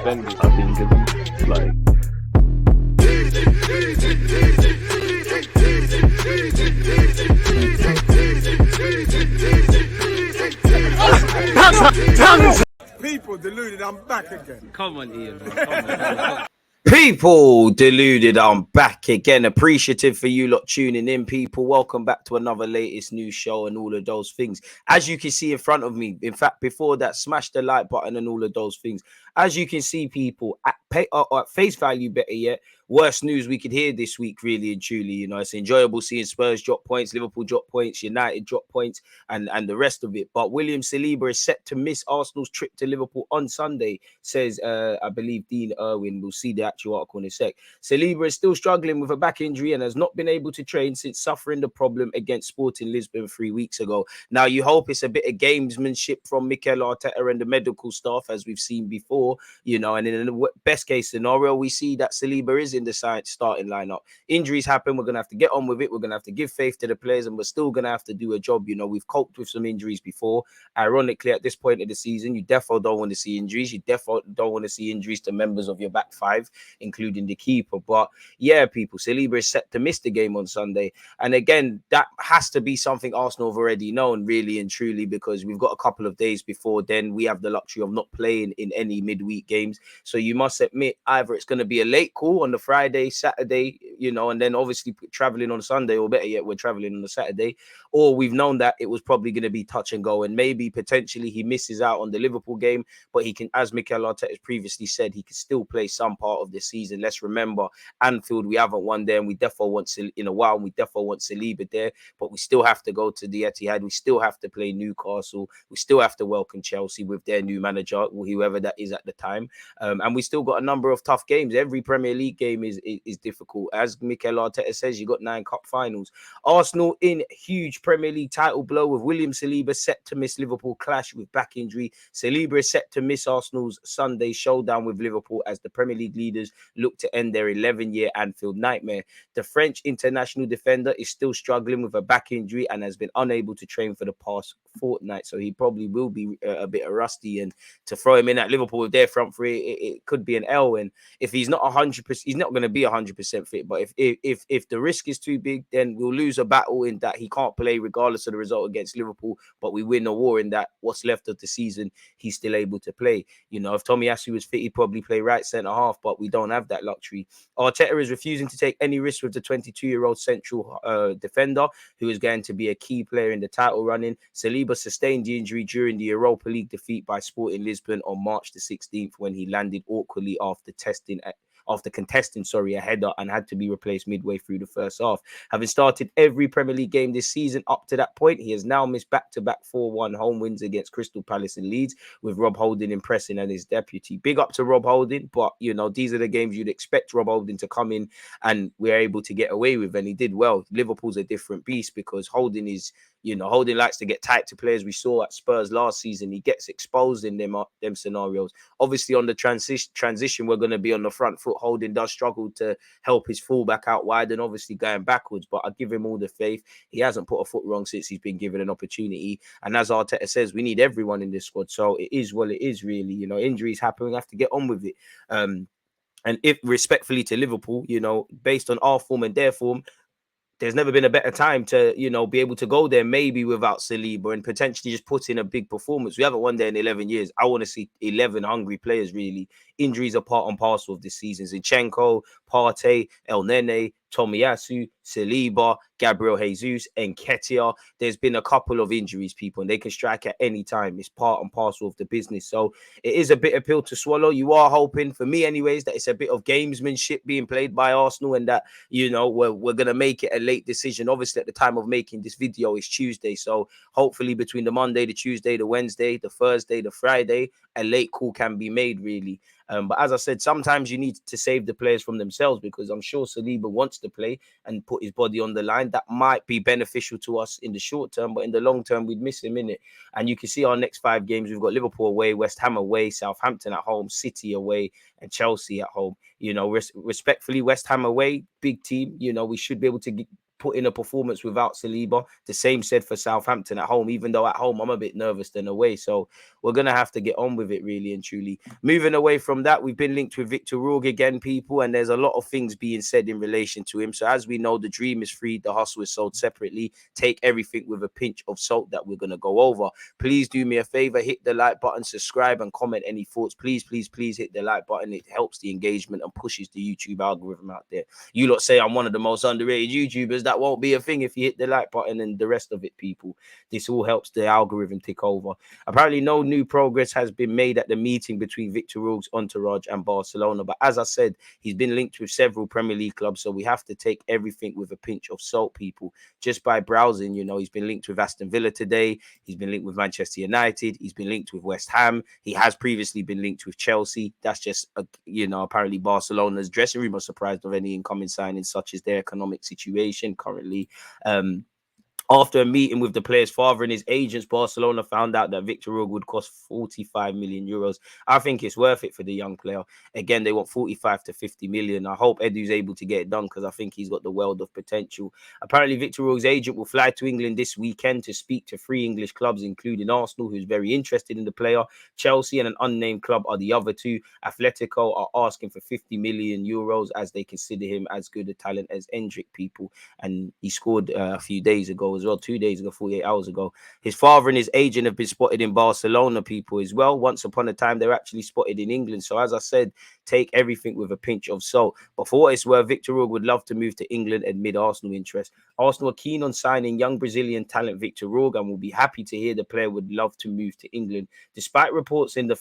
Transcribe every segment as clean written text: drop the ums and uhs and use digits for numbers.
defenders, I think, it's like. People deluded, I'm back again. Come on, Ian, bro. Come on. People deluded, I'm back again. Appreciative for you lot tuning in, people. Welcome back to another latest news show and all of those things. As you can see in front of me, in fact, before that, smash the like button and all of those things. As you can see, people, at face value, better yet, worst news we could hear this week, really and truly. You know, it's enjoyable seeing Spurs drop points, Liverpool drop points, United drop points, and the rest of it. But William Saliba is set to miss Arsenal's trip to Liverpool on Sunday, says, I believe, Dean Irwin. We'll see the actual article in a sec. Saliba is still struggling with a back injury and has not been able to train since suffering the problem against Sporting Lisbon 3 weeks ago. Now, you hope it's a bit of gamesmanship from Mikel Arteta and the medical staff, as we've seen before. You know, and in the best case scenario, we see that Saliba is in the starting lineup. Injuries happen. We're going to have to get on with it. We're going to have to give faith to the players, and we're still going to have to do a job. You know, we've coped with some injuries before. Ironically, at this point of the season, you definitely don't want to see injuries. You definitely don't want to see injuries to members of your back five, including the keeper. But yeah, people, Saliba is set to miss the game on Sunday. And again, that has to be something Arsenal have already known, really and truly, because we've got a couple of days before then. We have the luxury of not playing in any midweek games. So you must admit, either it's going to be a late call on the Friday, Saturday, you know, and then obviously traveling on Sunday, or better yet, we're traveling on the Saturday, or we've known that it was probably going to be touch and go, and maybe potentially he misses out on the Liverpool game, but he can, as Mikel Arteta has previously said, he can still play some part of the season. Let's remember, Anfield, we haven't won there, and we definitely want in a while, and we definitely want Saliba there, but we still have to go to the Etihad, we still have to play Newcastle, we still have to welcome Chelsea with their new manager, whoever that is at the time. And we still got a number of tough games. Every Premier League game is difficult. As Mikel Arteta says, you got 9 cup finals. Arsenal in huge Premier League title blow, with William Saliba set to miss Liverpool clash with back injury. Saliba is set to miss Arsenal's Sunday showdown with Liverpool as the Premier League leaders look to end their 11-year Anfield nightmare. The French international defender is still struggling with a back injury and has been unable to train for the past fortnight, so he probably will be a bit rusty, and to throw him in at Liverpool with their front three, it could be an L. And if he's not 100%, he's not going to be 100% fit. But if the risk is too big, then we'll lose a battle in that he can't play regardless of the result against Liverpool. But we win a war in that what's left of the season, he's still able to play. You know, if Tomiyasu was fit, he'd probably play right centre half, but we don't have that luxury. Arteta is refusing to take any risk with the 22-year-old central defender, who is going to be a key player in the title running. Saliba sustained the injury during the Europa League defeat by Sporting Lisbon on March the 16th, when he landed awkwardly after contesting a header and had to be replaced midway through the first half. Having started every Premier League game this season up to that point, he has now missed back-to-back 4-1 home wins against Crystal Palace and Leeds, with Rob Holding impressing and his deputy. Big up to Rob Holding, but you know, these are the games you'd expect Rob Holding to come in and we're able to get away with, and he did well. Liverpool's a different beast because Holding is, you know, Holding likes to get tight to players. We saw at Spurs last season, he gets exposed in them scenarios. Obviously, on the transition, we're going to be on the front foot. Holding does struggle to help his fullback out wide and obviously going backwards, but I give him all the faith. He hasn't put a foot wrong since he's been given an opportunity. And as Arteta says, we need everyone in this squad. So it is what it is, really. You know, injuries happen. We have to get on with it. And if respectfully to Liverpool, you know, based on our form and their form, there's never been a better time to, you know, be able to go there maybe without Saliba and potentially just put in a big performance. We haven't won there in 11 years. I want to see 11 hungry players, really. Injuries are part and parcel of this season. Zinchenko, Partey, El Nene, Tomiyasu, Saliba, Gabriel Jesus, and Nketiah. There's been a couple of injuries, people, and they can strike at any time. It's part and parcel of the business. So it is a bitter pill to swallow. You are hoping, for me anyways, that it's a bit of gamesmanship being played by Arsenal and that, you know, we're going to make it a late decision. Obviously, at the time of making this video, it's Tuesday. So hopefully between the Monday, the Tuesday, the Wednesday, the Thursday, the Friday, a late call can be made, really. But as I said, sometimes you need to save the players from themselves, because I'm sure Saliba wants to play and put his body on the line. That might be beneficial to us in the short term, but in the long term, we'd miss him in it. And you can see our next 5 games. We've got Liverpool away, West Ham away, Southampton at home, City away, and Chelsea at home. You know, respectfully, West Ham away, big team. You know, we should be able to put in a performance without Saliba. The same said for Southampton at home, even though at home I'm a bit nervous than away. So we're going to have to get on with it, really and truly. Moving away from that, we've been linked with Victor Rogue again, people, and there's a lot of things being said in relation to him. So as we know, the dream is free, the hustle is sold separately. Take everything with a pinch of salt that we're going to go over. Please do me a favor, hit the like button, subscribe, and comment any thoughts. Please, please, please hit the like button. It helps the engagement and pushes the YouTube algorithm out there. You lot say I'm one of the most underrated YouTubers. That won't be a thing if you hit the like button and the rest of it, people. This all helps the algorithm tick over. Apparently, no new progress has been made at the meeting between Victor Rogue's entourage and Barcelona. But as I said, he's been linked with several Premier League clubs, so we have to take everything with a pinch of salt, people. Just by browsing, you know, he's been linked with Aston Villa today. He's been linked with Manchester United. He's been linked with West Ham. He has previously been linked with Chelsea. That's just, you know, apparently Barcelona's dressing room are surprised of any incoming signings, such as their economic situation currently. After a meeting with the player's father and his agents, Barcelona found out that Victor Rogue would cost 45 million euros. I think it's worth it for the young player. Again, they want 45 to 50 million. I hope Edu's able to get it done because I think he's got the world of potential. Apparently, Victor Rogue's agent will fly to England this weekend to speak to 3 English clubs, including Arsenal, who's very interested in the player. Chelsea and an unnamed club are the other two. Atletico are asking for 50 million euros as they consider him as good a talent as Endrick, people. And he scored a few days ago as well, 2 days ago, 48 hours ago. His father and his agent have been spotted in Barcelona, people, as well. Once upon a time, they're actually spotted in England. So as I said, take everything with a pinch of salt. But for what it's worth, Victor Rogue would love to move to England amid Arsenal interest. Arsenal are keen on signing young Brazilian talent Victor Rogue and will be happy to hear the player would love to move to England. Despite reports in the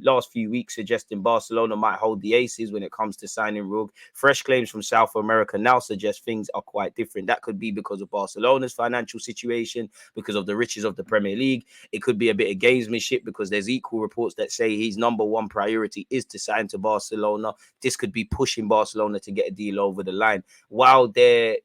last few weeks suggesting Barcelona might hold the aces when it comes to signing Rogue, fresh claims from South America now suggest things are quite different. That could be because of Barcelona's financial situation, because of the riches of the Premier League. It could be a bit of gamesmanship because there's equal reports that say his number one priority is to sign to Barcelona. This could be pushing Barcelona to get a deal over the line. While their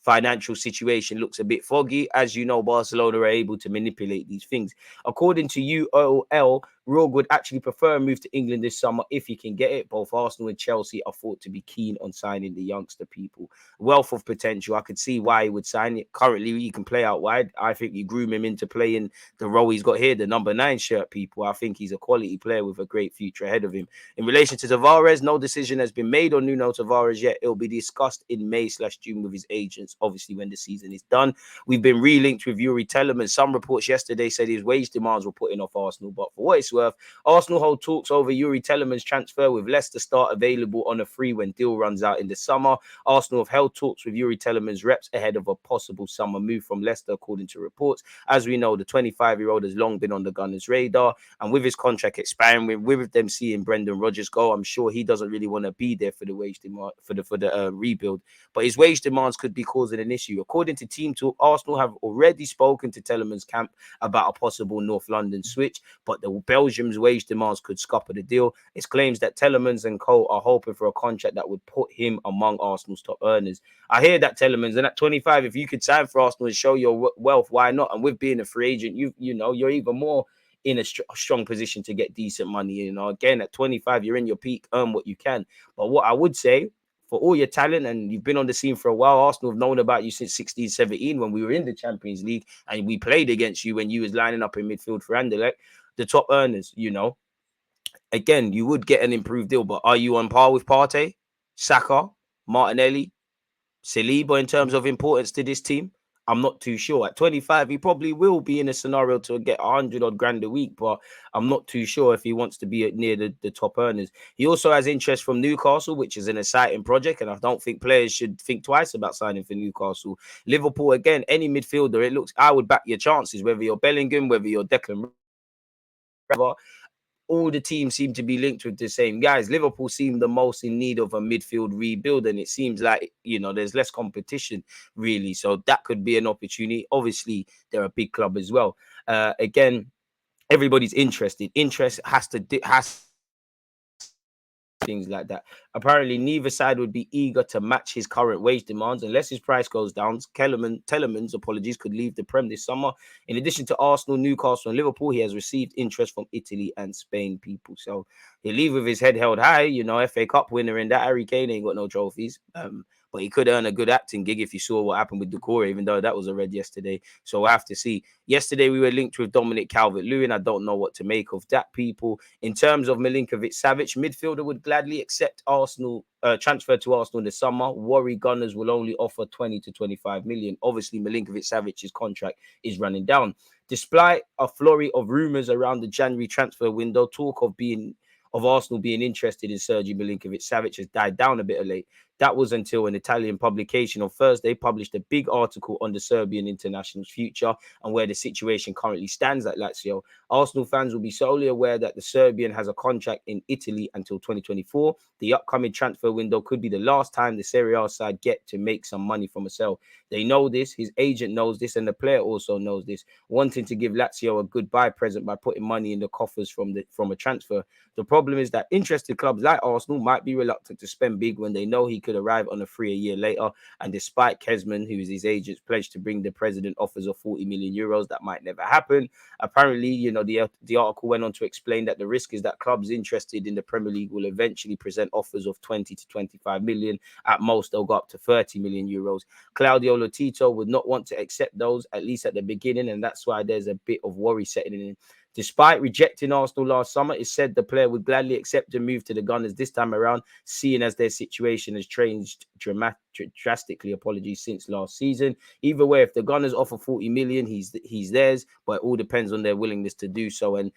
financial situation looks a bit foggy, as you know, Barcelona are able to manipulate these things. According to UOL, Rogue would actually prefer a move to England this summer if he can get it. Both Arsenal and Chelsea are thought to be keen on signing the youngster, people. Wealth of potential. I could see why he would sign it. Currently, he can play out wide. I think you groom him into playing the role he's got here, the number 9 shirt, people. I think he's a quality player with a great future ahead of him. In relation to Tavares, no decision has been made on Nuno Tavares yet. It'll be discussed in May/June with his agents, obviously when the season is done. We've been relinked with Yuri Telemans. Some reports yesterday said his wage demands were putting off Arsenal, but for what it's worth, Arsenal hold talks over Yuri Telemans' transfer with Leicester start available on a free when deal runs out in the summer. Arsenal have held talks with Yuri Telemans' reps ahead of a possible summer move from Leicester, according to reports. As we know, the 25-year-old has long been on the Gunners' radar, and with his contract expiring, with them seeing Brendan Rodgers go, I'm sure he doesn't really want to be there for the wage demand for the rebuild. But his wage demands could be causing an issue. According to Team Talk, Arsenal have already spoken to Telemans' camp about a possible North London switch, but the Belgium's wage demands could scupper the deal. It claims that Telemans and co are hoping for a contract that would put him among Arsenal's top earners. I hear that, Telemans, and at 25, if you could sign for Arsenal and show your wealth, why not? And with being a free agent, you know you're even more in a strong position to get decent money. You know, again, at 25, you're in your peak, earn what you can. But what I would say, for all your talent, and you've been on the scene for a while, Arsenal have known about you since 16, 17 when we were in the Champions League and we played against you when you was lining up in midfield for Anderlecht, the top earners, you know. Again, you would get an improved deal, but are you on par with Partey, Saka, Martinelli, Saliba in terms of importance to this team? I'm not too sure. At 25, he probably will be in a scenario to get 100 odd grand a week, but I'm not too sure if he wants to be near the top earners. He also has interest from Newcastle, which is an exciting project, and I don't think players should think twice about signing for Newcastle. Liverpool, again, any midfielder, it looks, I would back your chances, whether you're Bellingham, whether you're Declan Rice. All the teams seem to be linked with the same guys. Liverpool seem the most in need of a midfield rebuild, and it seems like, you know, there's less competition, really. So that could be an opportunity. Obviously, they're a big club as well. Again, everybody's interested. Interest has things like that. Apparently, neither side would be eager to match his current wage demands unless his price goes down. Telemans, apologies, could leave the Prem this summer. In addition to Arsenal, Newcastle, and Liverpool, he has received interest from Italy and Spain, people. So he'll leave with his head held high. You know, FA Cup winner, and that Harry Kane ain't got no trophies. But but he could earn a good acting gig if you saw what happened with Decore, even though that was a red yesterday. So we'll have to see. Yesterday, we were linked with Dominic Calvert-Lewin. I don't know what to make of that, people. In terms of Milinkovic-Savic, midfielder would gladly accept Arsenal transfer to Arsenal in the summer. Worry Gunners will only offer 20 to 25 million. Obviously, Milinkovic-Savic's contract is running down. Despite a flurry of rumours around the January transfer window, talk of Arsenal being interested in Sergio Milinkovic-Savic has died down a bit of late. That was until an Italian publication on Thursday published a big article on the Serbian international's future and where the situation currently stands at Lazio. Arsenal fans will be solely aware that the Serbian has a contract in Italy until 2024. The upcoming transfer window could be the last time the Serie A side get to make some money from a sale. They know this, his agent knows this, and the player also knows this, wanting to give Lazio a goodbye present by putting money in the coffers from a transfer. The problem is that interested clubs like Arsenal might be reluctant to spend big when they know he could arrive on a free a year later. And despite Kesman, who is his agent's pledge to bring the president offers of 40 million euros, that might never happen. Apparently, the article went on to explain that the risk is that clubs interested in the Premier League will eventually present offers of 20 to 25 million. At most, they'll go up to 30 million euros. Claudio Lotito would not want to accept those, at least at the beginning, and that's why there's a bit of worry setting in. Despite rejecting Arsenal last summer, it said the player would gladly accept a move to the Gunners this time around, seeing as their situation has changed drastically, since last season. Either way, if the Gunners offer 40 million, he's theirs, but it all depends on their willingness to do so. And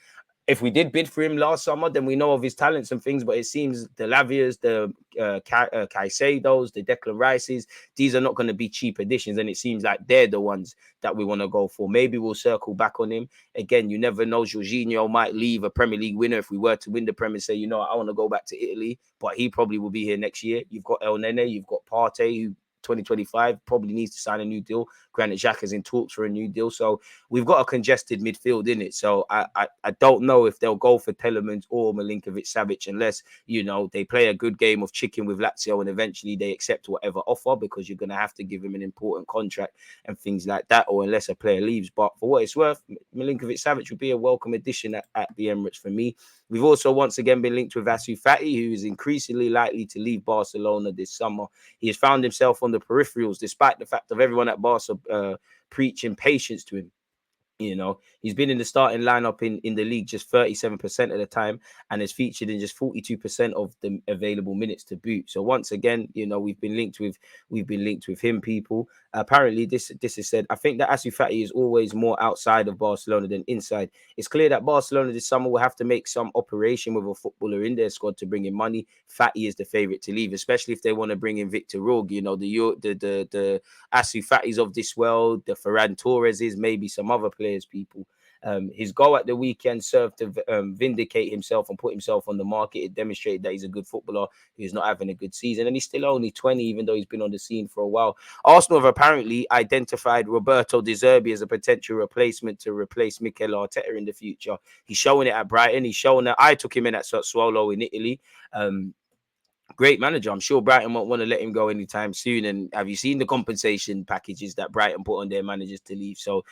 if we did bid for him last summer, then we know of his talents and things, but it seems the Lavias, the Caicedos, the Declan Rices, these are not going to be cheap additions, and it seems like they're the ones that we want to go for. Maybe we'll circle back on him. Again, you never know. Jorginho might leave a Premier League winner if we were to win the Premier, say, I want to go back to Italy, but he probably will be here next year. You've got El Nene, you've got Partey, who 2025 probably needs to sign a new deal. Granit Xhaka is in talks for a new deal, so we've got a congested midfield in it. So I don't know if they'll go for Telemans or Milinkovic-Savic unless they play a good game of chicken with Lazio and eventually they accept whatever offer, because you're going to have to give him an important contract and things like that, or unless a player leaves. But for what it's worth, Milinkovic-Savic would be a welcome addition at the Emirates for me. We've also once again been linked with Ansu Fati, who is increasingly likely to leave Barcelona this summer. He has found himself on the peripherals, despite the fact of everyone at Barca preaching patience to him. He's been in the starting lineup in the league just 37% of the time and is featured in just 42% of the available minutes to boot. So once again, we've been linked with him, people. Apparently, this is said. I think that Ansu Fati is always more outside of Barcelona than inside. It's clear that Barcelona this summer will have to make some operation with a footballer in their squad to bring in money. Fati is the favorite to leave, especially if they want to bring in Victor Rogue. The Ansu Fatis of this world, the Ferran Torreses, maybe some other players, people. His goal at the weekend served to vindicate himself and put himself on the market. It demonstrated that he's a good footballer who's not having a good season, and he's still only 20, even though he's been on the scene for a while. Arsenal have apparently identified Roberto De Zerbi as a potential replacement to replace Mikel Arteta in the future. He's showing it at Brighton. He's showing that. I took him in at Sassuolo in Italy. Great manager. I'm sure Brighton won't want to let him go anytime soon. And have you seen the compensation packages that Brighton put on their managers to leave? So,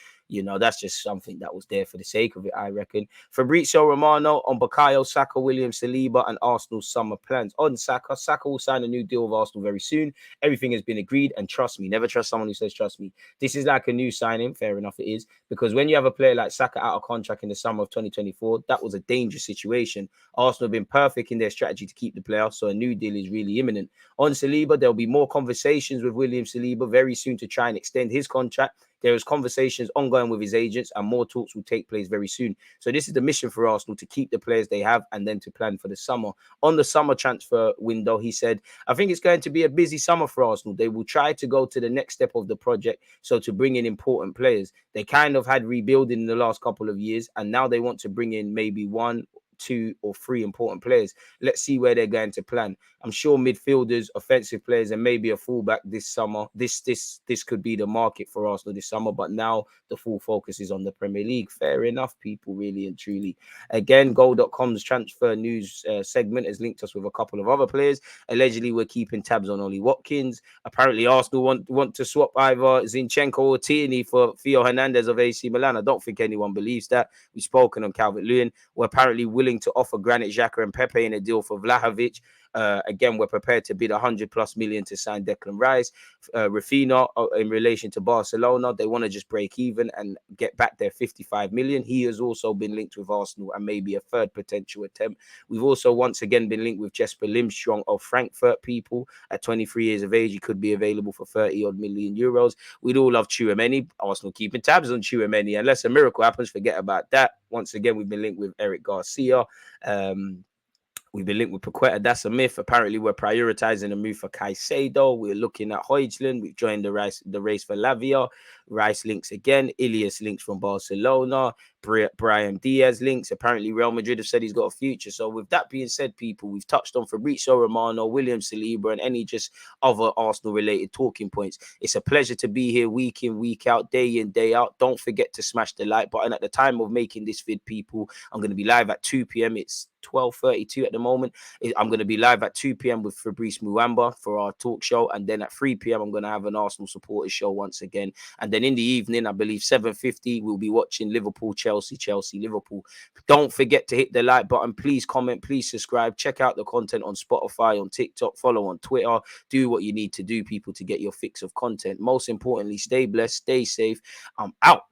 that's just something that was there for the sake of it, I reckon. Fabrizio Romano on Bukayo Saka, William Saliba, and Arsenal's summer plans. On Saka will sign a new deal with Arsenal very soon. Everything has been agreed. And trust me, never trust someone who says trust me. This is like a new signing. Fair enough, it is. Because when you have a player like Saka out of contract in the summer of 2024, that was a dangerous situation. Arsenal have been perfect in their strategy to keep the player. So a new deal is really imminent. On Saliba, there'll be more conversations with William Saliba very soon to try and extend his contract. There is conversations ongoing with his agents and more talks will take place very soon. So this is the mission for Arsenal, to keep the players they have and then to plan for the summer. On the summer transfer window, he said, I think it's going to be a busy summer for Arsenal. They will try to go to the next step of the project, so to bring in important players. They kind of had rebuilding in the last couple of years, and now they want to bring in maybe 1, 2 or 3 important players. Let's see where they're going to plan. I'm sure midfielders, offensive players, and maybe a fullback this summer. This could be the market for Arsenal this summer, but now the full focus is on the Premier League. Fair enough, people, really and truly. Again, Goal.com's transfer news segment has linked us with a couple of other players. Allegedly, we're keeping tabs on Ollie Watkins. Apparently, Arsenal want to swap either Zinchenko or Tierney for Theo Hernandez of AC Milan. I don't think anyone believes that. We've spoken on Calvert-Lewin. We're apparently willing to offer Granit Xhaka and Pepe in a deal for Vlahovic. Again, we're prepared to bid 100+ million to sign Declan Rice. Rafinha, in relation to Barcelona, they want to just break even and get back their 55 million. He has also been linked with Arsenal and maybe a third potential attempt. We've also once again been linked with Jesper Limstrong of Frankfurt. People at 23 years of age, he could be available for 30-odd million euros. We'd all love Tchouaméni. Arsenal keeping tabs on Tchouaméni. Unless a miracle happens, forget about that. Once again, we've been linked with Eric Garcia. We've been linked with Paqueta. That's a myth. Apparently, we're prioritizing a move for Caicedo. We're looking at Højlund. We've joined the race for Lavia. Rice links again. Ilias links from Barcelona. Brahim Diaz links. Apparently, Real Madrid have said he's got a future. So with that being said, people, we've touched on Fabrizio Romano, William Saliba, and any just other Arsenal-related talking points. It's a pleasure to be here week in, week out, day in, day out. Don't forget to smash the like button. At the time of making this vid, people, I'm going to be live at 2 p.m. It's 12:32 at the moment. I'm going to be live at 2 p.m. with Fabrice Muamba for our talk show. And then at 3 p.m., I'm going to have an Arsenal supporters show once again. And then in the evening, I believe 7:50, we'll be watching Liverpool, Chelsea, Liverpool. Don't forget to hit the like button. Please comment, please subscribe. Check out the content on Spotify, on TikTok, follow on Twitter. Do what you need to do, people, to get your fix of content. Most importantly, stay blessed, stay safe. I'm out.